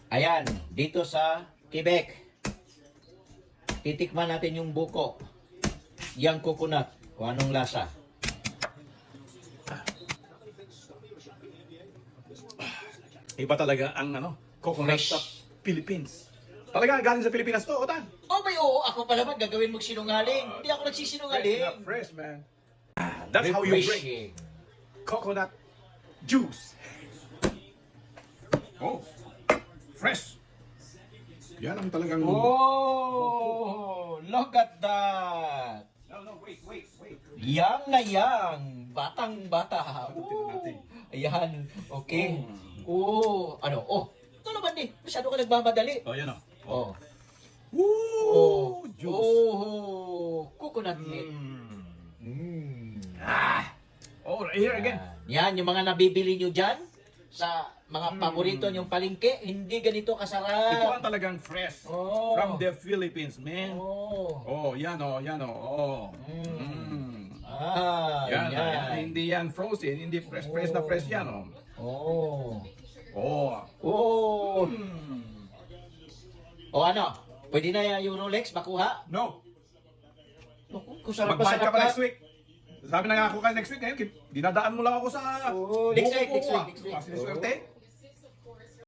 Ayan, dito sa Quebec. Titikman natin yung buko. Yang coconut. Kung anong lasa. Iba talaga ang coconut Fresh. sa Philippines. Talaga galing sa Pilipinas to, Otan. Oh, may oo. Ako pa naman gagawin mong sinungaling. Hindi ako nagsisinungaling. Fresh, man. That's how you break Refreshing. coconut juice. Oh, fresh. Yan ang talagang... Oh, look at that. No, wait. Yang na yang. Batang-bata. Tingnan natin. Ayan. Okay. Oh. Ano? Oh. Ito naman eh. Masyado ka nagmamadali. Oh, yan o. Oh. Woo! Juice. Oh. Coconut milk. Oh, here again. Yan, yung mga nabibili nyo dyan sa mga paborito nyong palengke, hindi ganito kasarap. Ito ang talagang fresh. Oh. From the Philippines, man. Oh. Oh, yan o. Oh. Yan. Hindi yan frozen. Hindi fresh na fresh yan o. Oh. Oh. Oh. O ano? Pwede na yung Rolex makuha? No. Kung sarap Magbayad ka pa pa next week. Sabi na nga ako ka next week ngayon, dinadaan mo lang ako sa Oh, next buko week, ko, next week, ah. next week. Kasi swerte.